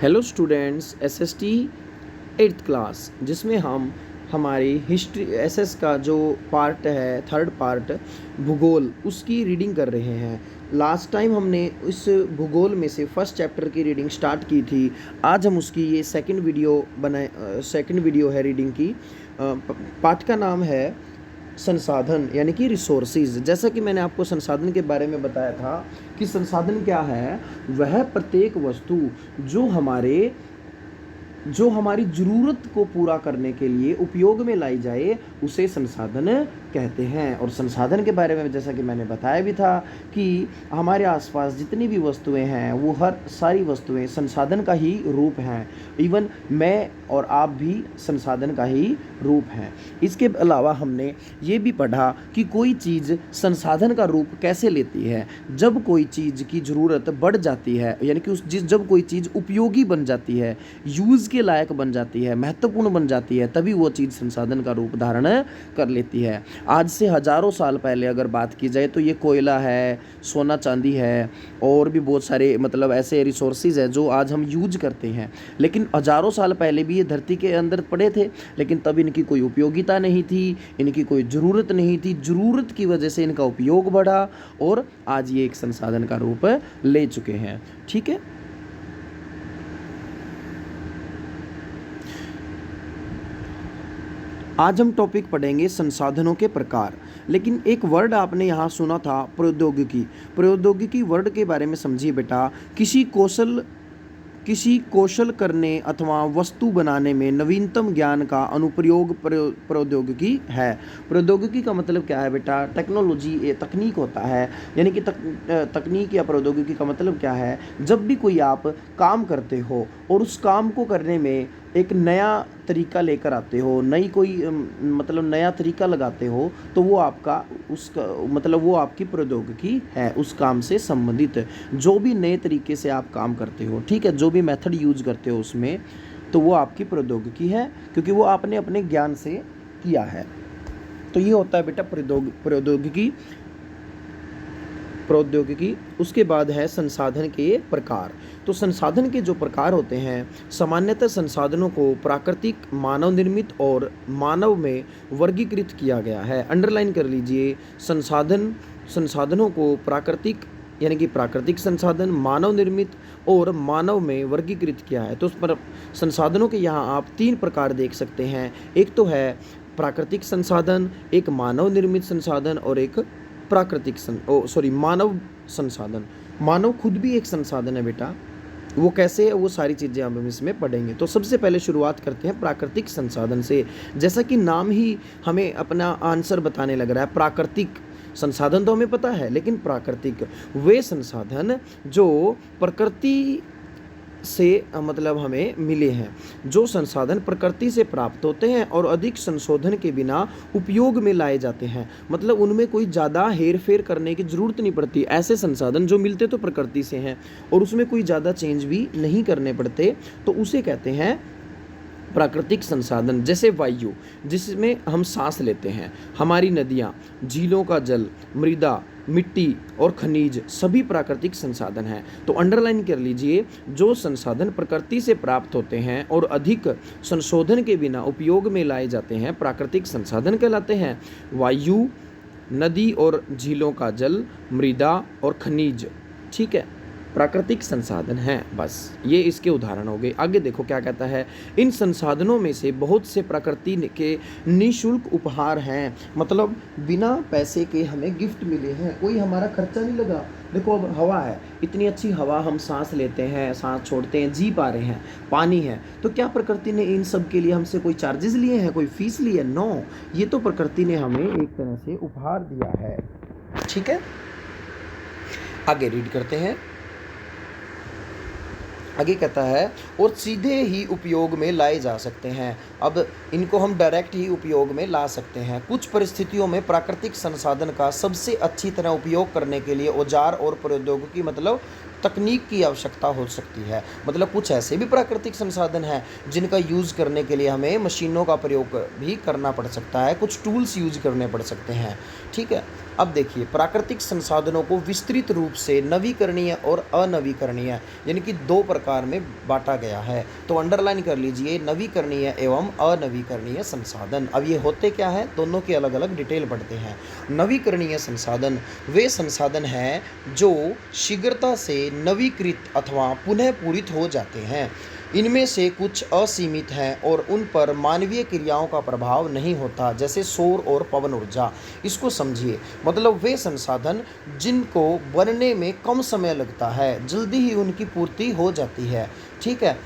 Hello students, SST 8th class जिसमें हम हमारी हिस्ट्री एसएस का जो पार्ट है, थर्ड पार्ट भूगोल, उसकी रीडिंग कर रहे हैं। लास्ट टाइम हमने इस भूगोल में से फर्स्ट चैप्टर की रीडिंग स्टार्ट की थी। आज हम उसकी ये सेकंड वीडियो है रीडिंग की। पार्ट का नाम है संसाधन यानी कि रिसोर्सेज। जैसा कि मैंने आपको संसाधन के बारे में बताया था कि संसाधन क्या है, वह प्रत्येक वस्तु जो हमारी ज़रूरत को पूरा करने के लिए उपयोग में लाई जाए उसे संसाधन कहते हैं। और संसाधन के बारे में जैसा कि मैंने बताया भी था कि हमारे आसपास जितनी भी वस्तुएं हैं वो हर सारी वस्तुएं संसाधन का ही रूप हैं। इवन मैं और आप भी संसाधन का ही रूप हैं। इसके अलावा हमने ये भी पढ़ा कि कोई चीज़ संसाधन का रूप कैसे लेती है। जब कोई चीज़ की ज़रूरत बढ़ जाती है, यानी कि जब कोई चीज़ उपयोगी बन जाती है, यूज़ के लायक बन जाती है, महत्वपूर्ण बन जाती है, तभी वो चीज़ संसाधन का रूप धारण कर लेती है। आज से हज़ारों साल पहले अगर बात की जाए तो ये कोयला है, सोना चांदी है और भी बहुत सारे ऐसे रिसोर्सेज हैं जो आज हम यूज करते हैं। लेकिन हज़ारों साल पहले भी ये धरती के अंदर पड़े थे, लेकिन तब इनकी कोई उपयोगिता नहीं थी, इनकी कोई ज़रूरत नहीं थी। ज़रूरत की वजह से इनका उपयोग बढ़ा और आज ये एक संसाधन का रूप ले चुके हैं। ठीक है, आज हम टॉपिक पढ़ेंगे संसाधनों के प्रकार। लेकिन एक वर्ड आपने यहाँ सुना था, प्रौद्योगिकी। प्रौद्योगिकी वर्ड के बारे में समझिए बेटा। किसी कौशल करने अथवा वस्तु बनाने में नवीनतम ज्ञान का अनुप्रयोग प्रौद्योगिकी है। प्रौद्योगिकी का मतलब क्या है बेटा? टेक्नोलॉजी, ये तकनीक होता है। यानी कि तकनीक या प्रौद्योगिकी का मतलब क्या है? जब भी कोई आप काम करते हो और उस काम को करने में एक नया तरीका लेकर आते हो, नया तरीका लगाते हो, तो वो वो आपकी प्रौद्योगिकी है। उस काम से संबंधित जो भी नए तरीके से आप काम करते हो, ठीक है, जो भी मेथड यूज करते हो उसमें, तो वो आपकी प्रौद्योगिकी है, क्योंकि वो आपने अपने ज्ञान से किया है। तो ये होता है बेटा प्रौद्योगिकी। उसके बाद है संसाधन के प्रकार। तो संसाधन के जो प्रकार होते हैं, सामान्यतः संसाधनों को प्राकृतिक, मानव निर्मित और मानव में वर्गीकृत किया गया है। अंडरलाइन कर लीजिए, संसाधनों को प्राकृतिक यानी कि प्राकृतिक संसाधन, मानव निर्मित और मानव में वर्गीकृत किया है। तो उस पर संसाधनों के यहाँ आप 3 प्रकार देख सकते हैं। एक तो है प्राकृतिक संसाधन, एक मानव निर्मित संसाधन और एक मानव संसाधन। मानव खुद भी एक संसाधन है बेटा। वो कैसे है, वो सारी चीज़ें हम इसमें पढ़ेंगे। तो सबसे पहले शुरुआत करते हैं प्राकृतिक संसाधन से। जैसा कि नाम ही हमें अपना आंसर बताने लग रहा है, प्राकृतिक संसाधन तो हमें पता है, लेकिन प्राकृतिक वे संसाधन जो प्रकृति से हमें मिले हैं, जो संसाधन प्रकृति से प्राप्त होते हैं और अधिक संशोधन के बिना उपयोग में लाए जाते हैं। उनमें कोई ज़्यादा हेर फेर करने की ज़रूरत नहीं पड़ती। ऐसे संसाधन जो मिलते तो प्रकृति से हैं और उसमें कोई ज़्यादा चेंज भी नहीं करने पड़ते, तो उसे कहते हैं प्राकृतिक संसाधन। जैसे वायु, जिसमें हम सांस लेते हैं, हमारी नदियाँ, झीलों का जल, मृदा, मिट्टी और खनिज सभी प्राकृतिक संसाधन हैं। तो अंडरलाइन कर लीजिए, जो संसाधन प्रकृति से प्राप्त होते हैं और अधिक संशोधन के बिना उपयोग में लाए जाते हैं, प्राकृतिक संसाधन कहलाते हैं। वायु, नदी और झीलों का जल, मृदा और खनिज, ठीक है, प्राकृतिक संसाधन हैं। बस ये इसके उदाहरण हो गए। आगे देखो क्या कहता है, इन संसाधनों में से बहुत से प्रकृति के निःशुल्क उपहार हैं। बिना पैसे के हमें गिफ्ट मिले हैं, कोई हमारा खर्चा नहीं लगा। देखो, अब हवा है, इतनी अच्छी हवा हम सांस लेते हैं, सांस छोड़ते हैं, जी पा रहे हैं। पानी है, तो क्या प्रकृति ने इन सब के लिए हमसे कोई चार्जेस लिए हैं, कोई फीस ली है? नो, ये तो प्रकृति ने हमें एक तरह से उपहार दिया है। ठीक है, आगे रीड करते हैं। आगे कहता है, और सीधे ही उपयोग में लाए जा सकते हैं। अब इनको हम डायरेक्ट ही उपयोग में ला सकते हैं। कुछ परिस्थितियों में प्राकृतिक संसाधन का सबसे अच्छी तरह उपयोग करने के लिए औजार और प्रौद्योगिकी तकनीक की आवश्यकता हो सकती है। कुछ ऐसे भी प्राकृतिक संसाधन हैं जिनका यूज़ करने के लिए हमें मशीनों का प्रयोग भी करना पड़ सकता है, कुछ टूल्स यूज करने पड़ सकते हैं। ठीक है, अब देखिए, प्राकृतिक संसाधनों को विस्तृत रूप से नवीकरणीय और अनवीकरणीय यानी कि दो प्रकार में बांटा गया है। तो अंडरलाइन कर लीजिए, नवीकरणीय एवं अनवीकरणीय संसाधन। अब ये होते क्या है, दोनों की अलग अलग डिटेल पढ़ते हैं। नवीकरणीय संसाधन वे संसाधन हैं जो शीघ्रता से नवीकृत अथवा पुनः पूरित हो जाते हैं। इनमें से कुछ असीमित हैं और उन पर मानवीय क्रियाओं का प्रभाव नहीं होता, जैसे सौर और पवन ऊर्जा। इसको समझिए, मतलब वे संसाधन जिनको बनने में कम समय लगता है, जल्दी ही उनकी पूर्ति हो जाती है। ठीक है,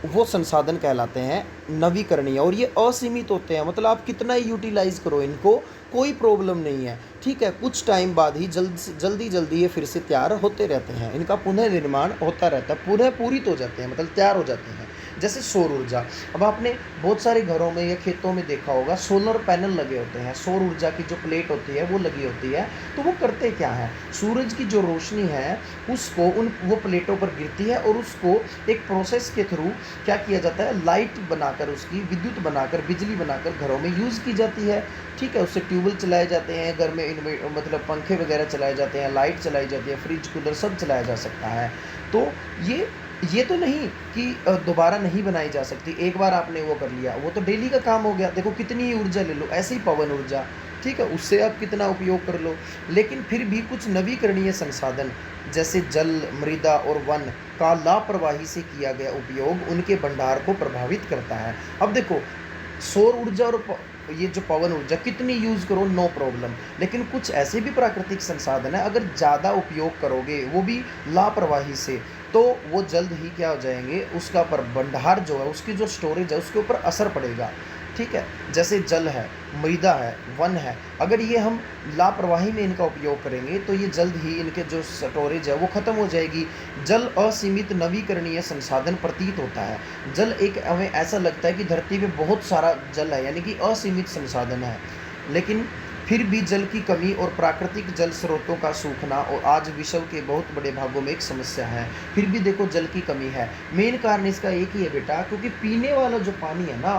वो संसाधन कहलाते हैं नवीकरणीय। और ये असीमित होते हैं, मतलब आप कितना ही यूटिलाइज करो इनको, कोई प्रॉब्लम नहीं है। ठीक है, कुछ टाइम बाद ही जल्दी ये फिर से तैयार होते रहते हैं, इनका पुनः निर्माण होता रहता है, पुनः पूरित हो जाते हैं, मतलब तैयार हो जाते हैं। जैसे सौर ऊर्जा, अब आपने बहुत सारे घरों में या खेतों में देखा होगा, सोलर पैनल लगे होते हैं, सौर ऊर्जा की जो प्लेट होती है वो लगी होती है। तो वो करते क्या है, सूरज की जो रोशनी है उसको वो प्लेटों पर गिरती है और उसको एक प्रोसेस के थ्रू क्या किया जाता है, लाइट बनाकर, उसकी विद्युत बनाकर, बिजली बनाकर घरों में यूज़ की जाती है। ठीक है, उससे ट्यूबवेल चलाए जाते हैं, घर में मतलब पंखे वगैरह चलाए जाते हैं, लाइट चलाई जाती है, फ्रिज कूलर सब चलाया जा सकता है। तो ये तो नहीं कि दोबारा नहीं बनाई जा सकती, एक बार आपने वो कर लिया, वो तो डेली का काम हो गया। देखो कितनी ऊर्जा ले लो, ऐसे ही पवन ऊर्जा, ठीक है, उससे आप कितना उपयोग कर लो। लेकिन फिर भी कुछ नवीकरणीय संसाधन जैसे जल, मृदा और वन का लापरवाही से किया गया उपयोग उनके भंडार को प्रभावित करता है। अब देखो, सौर ऊर्जा और ये जो पवन ऊर्जा कितनी यूज़ करो नो प्रॉब्लम, लेकिन कुछ ऐसे भी प्राकृतिक संसाधन है, अगर ज़्यादा उपयोग करोगे वो भी लापरवाही से, तो वो जल्द ही क्या हो जाएंगे, उसका पर भंडार जो है, उसकी जो स्टोरेज है उसके ऊपर असर पड़ेगा। ठीक है, जैसे जल है, मृदा है, वन है, अगर ये हम लापरवाही में इनका उपयोग करेंगे तो ये जल्द ही इनके जो स्टोरेज है वो ख़त्म हो जाएगी। जल असीमित नवीकरणीय संसाधन प्रतीत होता है। जल एक हमें ऐसा लगता है कि धरती पे बहुत सारा जल है, यानी कि असीमित संसाधन है, लेकिन फिर भी जल की कमी और प्राकृतिक जल स्रोतों का सूखना और आज विश्व के बहुत बड़े भागों में एक समस्या है। फिर भी देखो जल की कमी है, मेन कारण इसका एक ही है बेटा, क्योंकि पीने वाला जो पानी है ना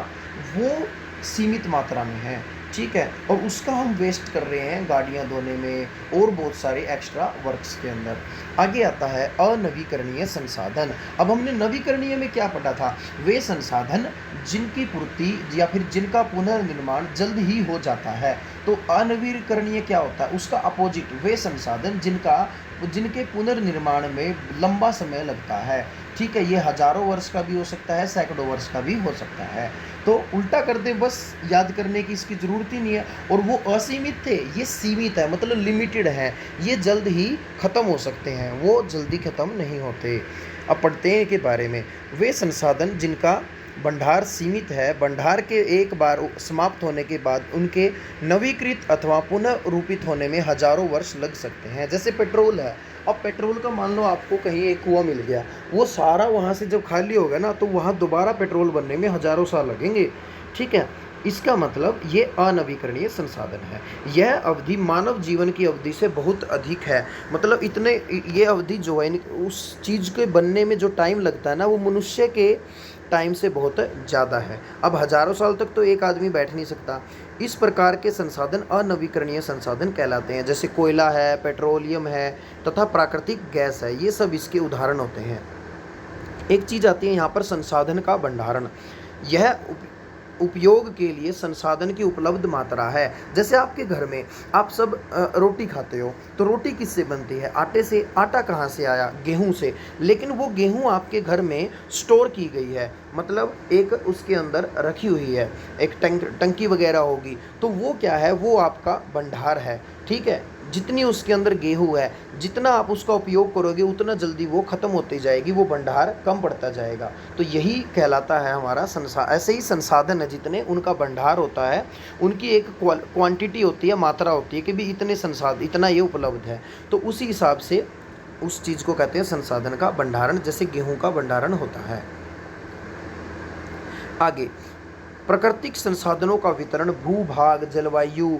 वो सीमित मात्रा में है। ठीक है, और उसका हम वेस्ट कर रहे हैं गाड़ियां धोने में और बहुत सारे एक्स्ट्रा वर्क्स के अंदर। आगे आता है अनवीकरणीय संसाधन। अब हमने नवीकरणीय में क्या पढ़ा था, वे संसाधन जिनकी पूर्ति या फिर जिनका पुनर्निर्माण जल्द ही हो जाता है। तो अनवीकरणीय क्या होता है, उसका अपोजिट, वे संसाधन जिनके पुनर्निर्माण में लंबा समय लगता है। ठीक है, ये हजारों वर्ष का भी हो सकता है, सैकड़ों वर्ष का भी हो सकता है। तो उल्टा कर दे, बस याद करने की इसकी ज़रूरत ही नहीं है। और वो असीमित थे, ये सीमित है, मतलब लिमिटेड है, ये जल्द ही ख़त्म हो सकते हैं, वो जल्दी ख़त्म नहीं होते। अब पढ़ते हैं के बारे में, वे संसाधन जिनका भंडार सीमित है, भंडार के एक बार समाप्त होने के बाद उनके नवीकृत अथवा पुनः रूपित होने में हजारों वर्ष लग सकते हैं। जैसे पेट्रोल है, अब पेट्रोल का मान लो आपको कहीं एक कुआं मिल गया, वो सारा वहाँ से जब खाली होगा ना तो वहाँ दोबारा पेट्रोल बनने में हजारों साल लगेंगे। ठीक है, इसका मतलब ये अनवीकरणीय संसाधन है। यह अवधि मानव जीवन की अवधि से बहुत अधिक है, मतलब इतने ये अवधि जो है उस चीज़ के बनने में जो टाइम लगता है ना वो मनुष्य के टाइम से बहुत ज़्यादा है। अब हजारों साल तक तो एक आदमी बैठ नहीं सकता। इस प्रकार के संसाधन अनवीकरणीय संसाधन कहलाते हैं। जैसे कोयला है, पेट्रोलियम है तथा प्राकृतिक गैस है, ये सब इसके उदाहरण होते हैं। एक चीज़ आती है यहाँ पर संसाधन का भंडारण। यह उपयोग के लिए संसाधन की उपलब्ध मात्रा है। जैसे आपके घर में आप सब रोटी खाते हो, तो रोटी किससे बनती है, आटे से। आटा कहाँ से आया, गेहूं से। लेकिन वो गेहूं आपके घर में स्टोर की गई है, मतलब एक उसके अंदर रखी हुई है, एक टंकी वगैरह होगी, तो वो क्या है, वो आपका भंडार है। ठीक है, जितनी उसके अंदर गेहूं है, जितना आप उसका उपयोग करोगे उतना जल्दी वो ख़त्म होती जाएगी, वो भंडार कम पड़ता जाएगा। तो यही कहलाता है हमारा ऐसे ही संसाधन है जितने उनका भंडार होता है, उनकी एक क्वांटिटी होती है, मात्रा होती है कि भी इतने संसाधन, इतना ये उपलब्ध है, तो उसी हिसाब से उस चीज़ को कहते हैं संसाधन का भंडारण, जैसे गेहूँ का भंडारण होता है। आगे, प्राकृतिक संसाधनों का वितरण भूभाग, जलवायु,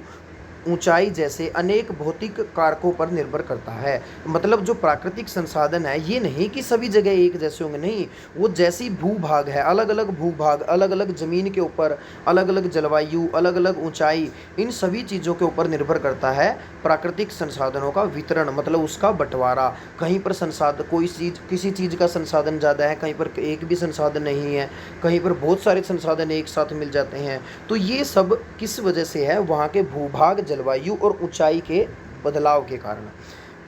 ऊंचाई जैसे अनेक भौतिक कारकों पर निर्भर करता है। मतलब जो प्राकृतिक संसाधन है ये नहीं कि सभी जगह एक जैसे होंगे, नहीं, वो जैसी भूभाग है, अलग अलग भूभाग, अलग अलग ज़मीन के ऊपर, अलग अलग जलवायु, अलग अलग ऊंचाई, इन सभी चीज़ों के ऊपर निर्भर करता है प्राकृतिक संसाधनों का वितरण, मतलब उसका बंटवारा। कहीं पर संसाधन, कोई चीज़, किसी चीज़ का संसाधन ज़्यादा है, कहीं पर एक भी संसाधन नहीं है, कहीं पर बहुत सारे संसाधन एक साथ मिल जाते हैं। तो ये सब किस वजह से है? वहाँ के भूभाग, जलवायु और ऊंचाई के बदलाव के कारण।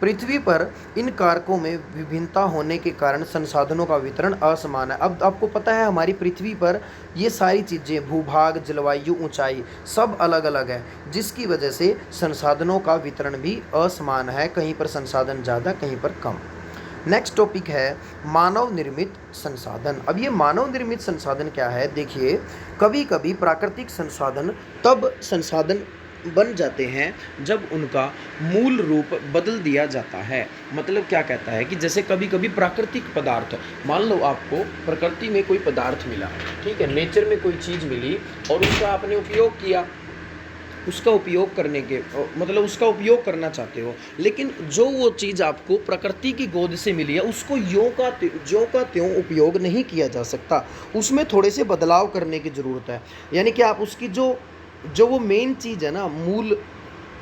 पृथ्वी पर इन कारकों में विभिन्नता होने के कारण संसाधनों का वितरण असमान है। अब आपको पता है हमारी पृथ्वी पर ये सारी चीज़ें, भूभाग, जलवायु, ऊंचाई, सब अलग अलग है, जिसकी वजह से संसाधनों का वितरण भी असमान है, कहीं पर संसाधन ज़्यादा, कहीं पर कम। नेक्स्ट टॉपिक है मानव निर्मित संसाधन। अब ये मानव निर्मित संसाधन क्या है? देखिए, कभी कभी प्राकृतिक संसाधन तब संसाधन बन जाते हैं जब उनका मूल रूप बदल दिया जाता है। मतलब क्या कहता है कि जैसे कभी कभी प्राकृतिक पदार्थ, मान लो आपको प्रकृति में कोई पदार्थ मिला, ठीक है, नेचर में कोई चीज़ मिली और उसका आपने उपयोग किया, उसका उपयोग करने के मतलब उसका उपयोग करना चाहते हो, लेकिन जो वो चीज़ आपको प्रकृति की गोद से मिली है उसको ज्यों का त्यों उपयोग नहीं किया जा सकता, उसमें थोड़े से बदलाव करने की ज़रूरत है। यानी कि आप उसकी जो वो मेन चीज़ है ना, मूल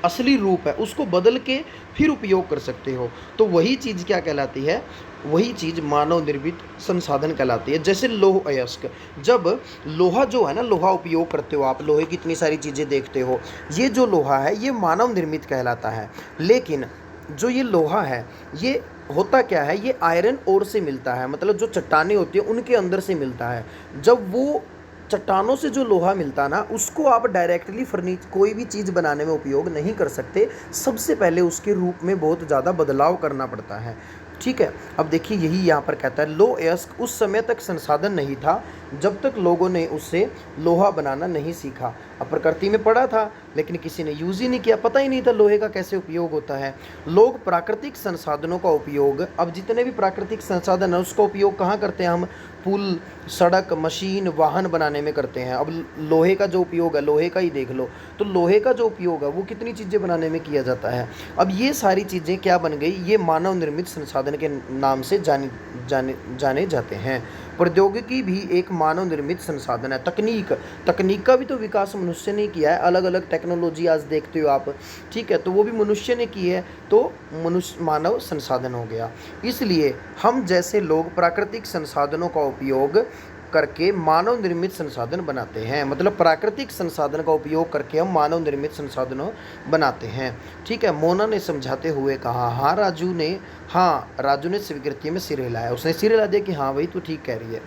असली रूप है, उसको बदल के फिर उपयोग कर सकते हो। तो वही चीज़ क्या कहलाती है? वही चीज़ मानव निर्मित संसाधन कहलाती है। जैसे लौह अयस्क, जब लोहा जो है ना, लोहा उपयोग करते हो आप, लोहे की इतनी सारी चीज़ें देखते हो, ये जो लोहा है ये मानव निर्मित कहलाता है। लेकिन जो ये लोहा है ये होता क्या है? ये आयरन ओर से मिलता है, मतलब जो चट्टानें होती हैं उनके अंदर से मिलता है। जब वो चट्टानों से जो लोहा मिलता है ना, उसको आप डायरेक्टली कोई भी चीज़ बनाने में उपयोग नहीं कर सकते। सबसे पहले उसके रूप में बहुत ज़्यादा बदलाव करना पड़ता है, ठीक है। अब देखिए यही यहाँ पर कहता है, लौह अयस्क उस समय तक संसाधन नहीं था जब तक लोगों ने उससे लोहा बनाना नहीं सीखा। अब प्रकृति में पड़ा था लेकिन किसी ने यूज़ ही नहीं किया, पता ही नहीं था लोहे का कैसे उपयोग होता है। लोग प्राकृतिक संसाधनों का उपयोग, अब जितने भी प्राकृतिक संसाधन है उसका उपयोग कहाँ करते हैं हम? पुल, सड़क, मशीन, वाहन बनाने में करते हैं। अब लोहे का जो उपयोग है, लोहे का ही देख लो, तो लोहे का जो उपयोग है वो कितनी चीज़ें बनाने में किया जाता है। अब ये सारी चीज़ें क्या बन गई? ये मानव निर्मित संसाधन के नाम से जाने जाते हैं। प्रौद्योगिकी भी एक मानव निर्मित संसाधन है। तकनीक का भी तो विकास मनुष्य ने किया है। अलग अलग टेक्नोलॉजी आज देखते हो आप, ठीक है, तो वो भी मनुष्य ने की है, तो मनुष्य मानव संसाधन हो गया। इसलिए हम जैसे लोग प्राकृतिक संसाधनों का उपयोग करके मानव निर्मित संसाधन बनाते हैं। मतलब प्राकृतिक संसाधन का उपयोग करके हम मानव निर्मित संसाधनों बनाते हैं, ठीक है। मोना ने समझाते हुए कहा, हाँ राजू ने स्वीकृति में सिर हिलाया। उसने सिर हिला दिया कि हाँ भाई तू ठीक कह रही है।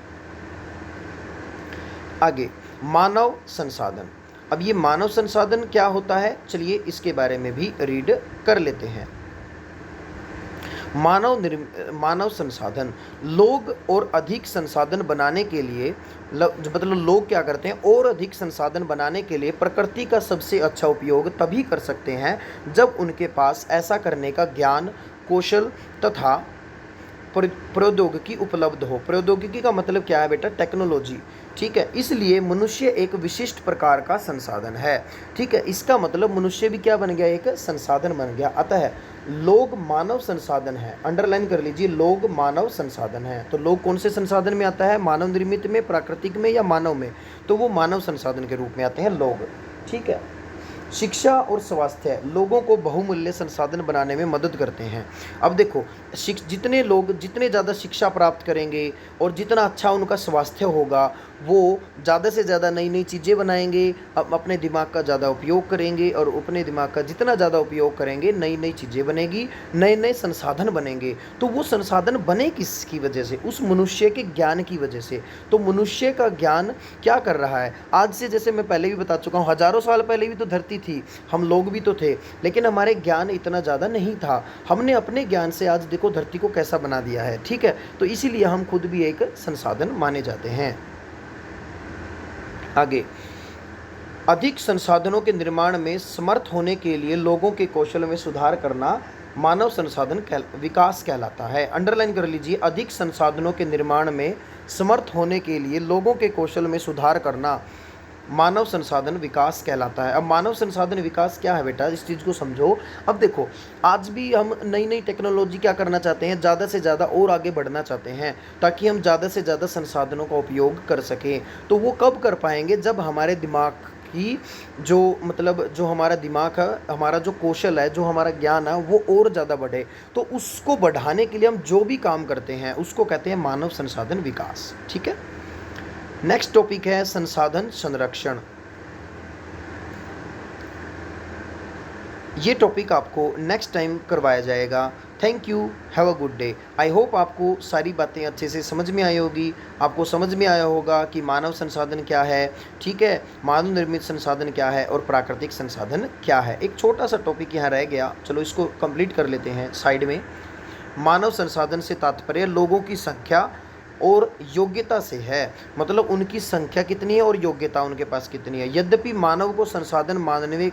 आगे, मानव संसाधन। अब ये मानव संसाधन क्या होता है? चलिए इसके बारे में भी रीड कर लेते हैं। मानव संसाधन, लोग और अधिक संसाधन बनाने के लिए, मतलब लोग क्या करते हैं, और अधिक संसाधन बनाने के लिए प्रकृति का सबसे अच्छा उपयोग तभी कर सकते हैं जब उनके पास ऐसा करने का ज्ञान, कौशल तथा प्रौद्योगिकी उपलब्ध हो। प्रौद्योगिकी का मतलब क्या है बेटा? टेक्नोलॉजी, ठीक है। इसलिए मनुष्य एक विशिष्ट प्रकार का संसाधन है, ठीक है। इसका मतलब मनुष्य भी क्या बन गया? एक संसाधन बन गया। अतः लोग मानव संसाधन है, अंडरलाइन कर लीजिए, लोग मानव संसाधन है। तो लोग कौन से संसाधन में आता है? मानव निर्मित में, प्राकृतिक में या मानव में? तो वो मानव संसाधन के रूप में आते हैं लोग, ठीक है। शिक्षा और स्वास्थ्य लोगों को बहुमूल्य संसाधन बनाने में मदद करते हैं। अब देखो, जितने लोग जितने ज़्यादा शिक्षा प्राप्त करेंगे और जितना अच्छा उनका स्वास्थ्य होगा, वो ज़्यादा से ज़्यादा नई नई चीज़ें बनाएंगे, अपने दिमाग का ज़्यादा उपयोग करेंगे, और अपने दिमाग का जितना ज़्यादा उपयोग करेंगे नई नई चीज़ें बनेगी, नए नए संसाधन बनेंगे। तो वो संसाधन बने किसकी वजह से? उस मनुष्य के ज्ञान की वजह से। तो मनुष्य का ज्ञान क्या कर रहा है? आज से, जैसे मैं पहले भी बता चुका हूँ, हज़ारों साल पहले भी तो धरती थी, हम लोग भी तो थे, लेकिन हमारे ज्ञान इतना ज़्यादा नहीं था। हमने अपने ज्ञान से आज देखो धरती को कैसा बना दिया है, ठीक है। तो इसीलिए हम खुद भी एक संसाधन माने जाते हैं। आगे, अधिक संसाधनों के निर्माण में समर्थ होने के लिए लोगों के कौशल में सुधार करना मानव संसाधन विकास कहलाता है। अंडरलाइन कर लीजिए, अधिक संसाधनों के निर्माण में समर्थ होने के लिए लोगों के कौशल में सुधार करना मानव संसाधन विकास कहलाता है। अब मानव संसाधन विकास क्या है बेटा, इस चीज़ को समझो। अब देखो, आज भी हम नई नई टेक्नोलॉजी क्या करना चाहते हैं, ज़्यादा से ज़्यादा और आगे बढ़ना चाहते हैं ताकि हम ज़्यादा से ज़्यादा संसाधनों का उपयोग कर सकें। तो वो कब कर पाएंगे, जब हमारे दिमाग की जो मतलब जो हमारा दिमाग है, हमारा जो कौशल है, जो हमारा ज्ञान है, वो और ज़्यादा बढ़े। तो उसको बढ़ाने के लिए हम जो भी काम करते हैं उसको कहते हैं मानव संसाधन विकास। ठीक है। नेक्स्ट टॉपिक है संसाधन संरक्षण। ये टॉपिक आपको नेक्स्ट टाइम करवाया जाएगा। Thank you, have a good day. I hope आपको सारी बातें अच्छे से समझ में आई होगी, आपको समझ में आया होगा कि मानव संसाधन क्या है, ठीक है, मानव निर्मित संसाधन क्या है और प्राकृतिक संसाधन क्या है। एक छोटा सा टॉपिक यहाँ रह गया, चलो इसको कंप्लीट कर लेते हैं साइड में। मानव संसाधन से तात्पर्य लोगों की संख्या और योग्यता से है, मतलब उनकी संख्या कितनी है और योग्यता उनके पास कितनी है। यद्यपि मानव को संसाधन मानने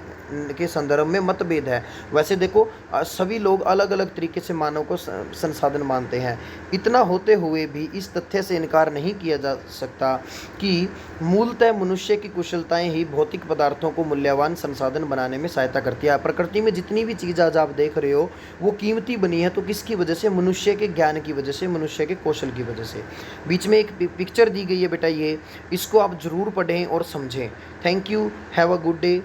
के संदर्भ में मतभेद है। वैसे देखो, सभी लोग अलग अलग तरीके से मानव को संसाधन मानते हैं। इतना होते हुए भी इस तथ्य से इनकार नहीं किया जा सकता कि मूलतः मनुष्य की कुशलताएं ही भौतिक पदार्थों को मूल्यवान संसाधन बनाने में सहायता करती है। प्रकृति में जितनी भी चीज़ आज आप देख रहे हो वो कीमती बनी है, तो किसकी वजह से, मनुष्य के ज्ञान की वजह से, मनुष्य के कौशल की वजह से। बीच में एक पिक्चर दी गई है बेटा, ये इसको आप ज़रूर पढ़ें और समझें। Thank you, have a good day.